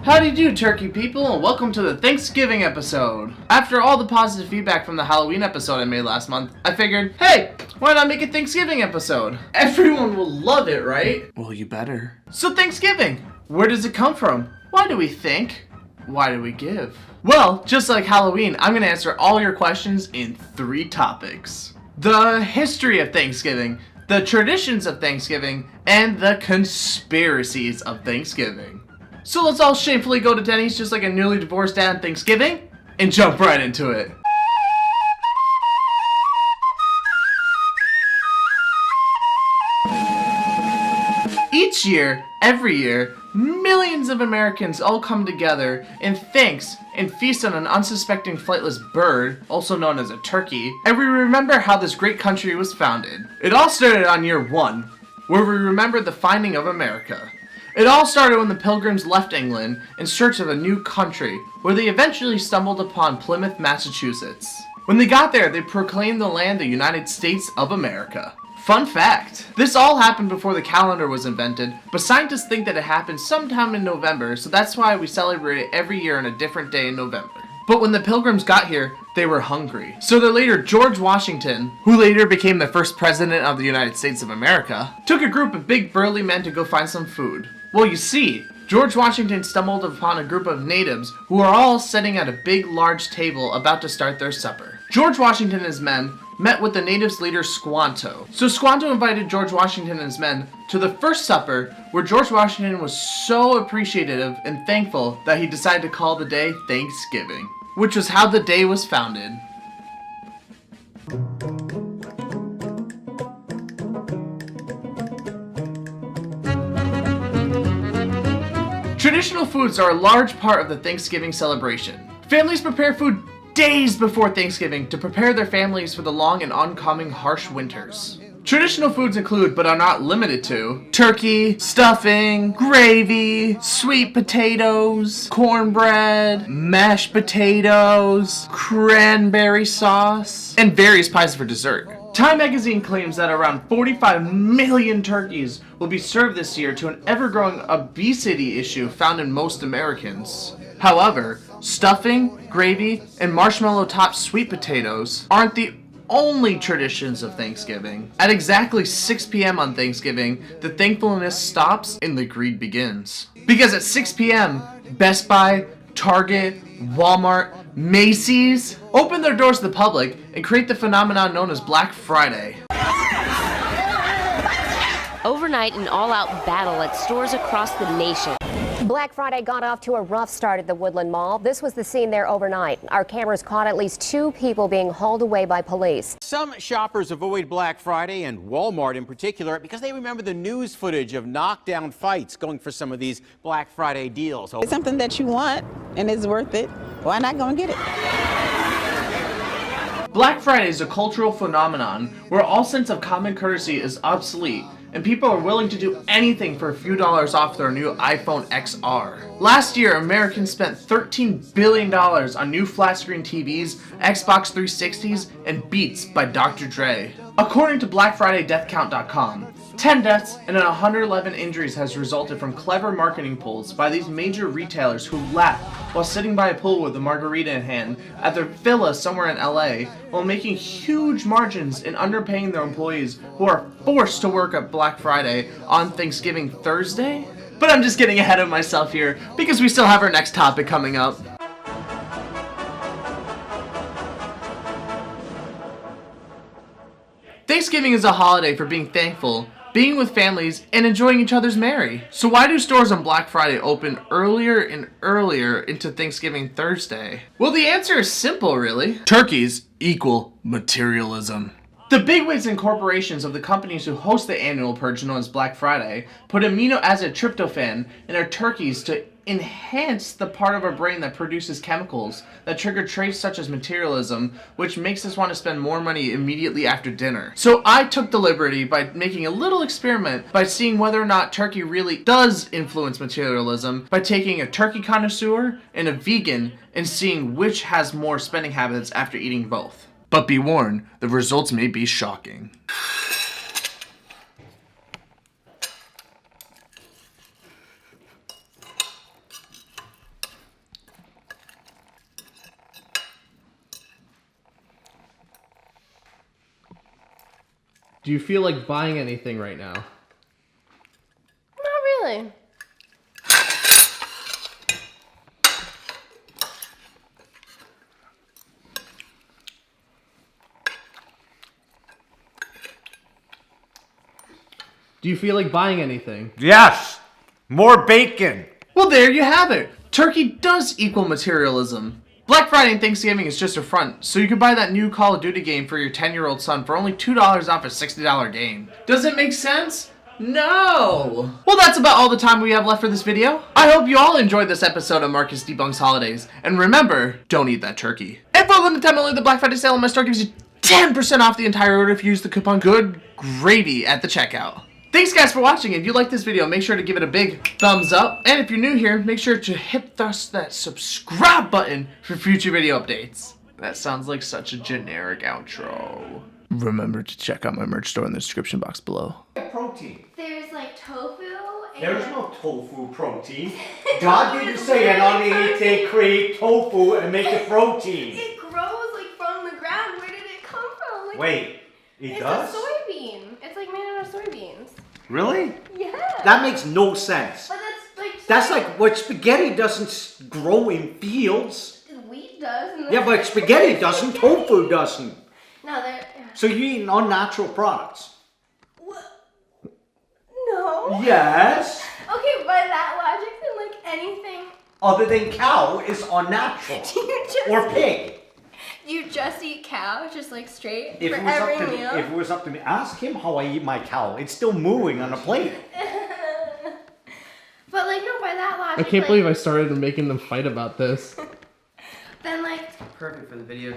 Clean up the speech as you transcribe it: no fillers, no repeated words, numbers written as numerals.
Howdy do, turkey people, and welcome to the Thanksgiving episode. After all the positive feedback from the Halloween episode I made last month, I figured, hey, why not make a Thanksgiving episode? Everyone will love it, right? Well, you better. So Thanksgiving, where does it come from? Why do we think? Why do we give? Well, just like Halloween, I'm going to answer all your questions in 3 topics. The history of Thanksgiving, the traditions of Thanksgiving, and the conspiracies of Thanksgiving. So let's all shamefully go to Denny's just like a newly divorced dad on Thanksgiving and jump right into it. Each year, every year, millions of Americans all come together and thanks and feast on an unsuspecting flightless bird, also known as a turkey, and we remember how this great country was founded. It all started on year 1, where we remember the finding of America. It all started when the Pilgrims left England in search of a new country, where they eventually stumbled upon Plymouth, Massachusetts. When they got there, they proclaimed the land the United States of America. Fun fact, this all happened before the calendar was invented, but scientists think that it happened sometime in November, so that's why we celebrate it every year on a different day in November. But when the Pilgrims got here, they were hungry. So their leader, George Washington, who later became the first president of the United States of America, took a group of big burly men to go find some food. Well, you see, George Washington stumbled upon a group of natives who are all sitting at a big, large table about to start their supper. George Washington and his men met with the natives' leader Squanto. So Squanto invited George Washington and his men to the first supper, where George Washington was so appreciative and thankful that he decided to call the day Thanksgiving, which was how the day was founded. Traditional foods are a large part of the Thanksgiving celebration. Families prepare food days before Thanksgiving to prepare their families for the long and oncoming harsh winters. Traditional foods include, but are not limited to, turkey, stuffing, gravy, sweet potatoes, cornbread, mashed potatoes, cranberry sauce, and various pies for dessert. Time magazine claims that around 45 million turkeys will be served this year to an ever-growing obesity issue found in most Americans. However, stuffing, gravy, and marshmallow-topped sweet potatoes aren't the only traditions of Thanksgiving. At exactly 6 p.m. on Thanksgiving, the thankfulness stops and the greed begins. Because at 6 p.m., Best Buy, Target, Walmart, Macy's open their doors to the public and create the phenomenon known as Black Friday. Overnight, an all-out battle at stores across the nation. Black Friday got off to a rough start at the Woodland Mall. This was the scene there overnight. Our cameras caught at least 2 people being hauled away by police. Some shoppers avoid Black Friday, and Walmart in particular, because they remember the news footage of knockdown fights going for some of these Black Friday deals. It's something that you want and it's worth it. Why not go and get it? Black Friday is a cultural phenomenon where all sense of common courtesy is obsolete, and people are willing to do anything for a few dollars off their new iPhone XR. Last year, Americans spent $13 billion on new flat-screen TVs, Xbox 360s, and Beats by Dr. Dre. According to BlackFridayDeathCount.com, 10 deaths and 111 injuries has resulted from clever marketing pulls by these major retailers who laugh while sitting by a pool with a margarita in hand at their villa somewhere in LA while making huge margins and underpaying their employees who are forced to work at Black Friday on Thanksgiving Thursday? But I'm just getting ahead of myself here because we still have our next topic coming up. Thanksgiving is a holiday for being thankful, being with families, and enjoying each other's merry. So why do stores on Black Friday open earlier and earlier into Thanksgiving Thursday? Well, the answer is simple, really. Turkeys equal materialism. The bigwigs and corporations of the companies who host the annual purge known as Black Friday put amino acid tryptophan in our turkeys to enhance the part of our brain that produces chemicals that trigger traits such as materialism, which makes us want to spend more money immediately after dinner. So I took the liberty by making a little experiment by seeing whether or not turkey really does influence materialism by taking a turkey connoisseur and a vegan and seeing which has more spending habits after eating both. But be warned, the results may be shocking. Do you feel like buying anything right now? Not really. Do you feel like buying anything? Yes! More bacon! Well, there you have it. Turkey does equal materialism. Black Friday and Thanksgiving is just a front, so you can buy that new Call of Duty game for your 10-year-old son for only $2 off a $60 game. Does it make sense? No! Well, that's about all the time we have left for this video. I hope you all enjoyed this episode of Marcus Debunks Holidays. And remember, don't eat that turkey. And for a limited time only, the Black Friday sale on my store gives you 10% off the entire order if you use the coupon GOODGRAVY at the checkout. Thanks guys for watching. If you like this video, make sure to give it a big thumbs up. And if you're new here, make sure to hit that subscribe button for future video updates. That sounds like such a generic outro. Remember to check out my merch store in the description box below. Protein. There's like tofu and... There's no tofu protein. God didn't say it on the they create tofu and make it protein. It grows like from the ground. Where did it come from? Like, Wait, it it's does? a soybean. It's like made out of soybeans. Really? Yeah. That makes no sense. But that's like... That's like what spaghetti doesn't grow in fields. Wheat does. And Yeah, but spaghetti doesn't, tofu doesn't. No, they're... So you're eating unnatural products. What? No. Yes. Okay, by that logic, then like anything... Other than cow is unnatural. You just... Or pig. You just eat cow, just like straight If for it was every up to meal. me, if it was up to me, ask him how I eat my cow. It's still mooing on a plate. But like no, by that logic, I can't like, believe I started making them fight about this. Then like Perfect for the video.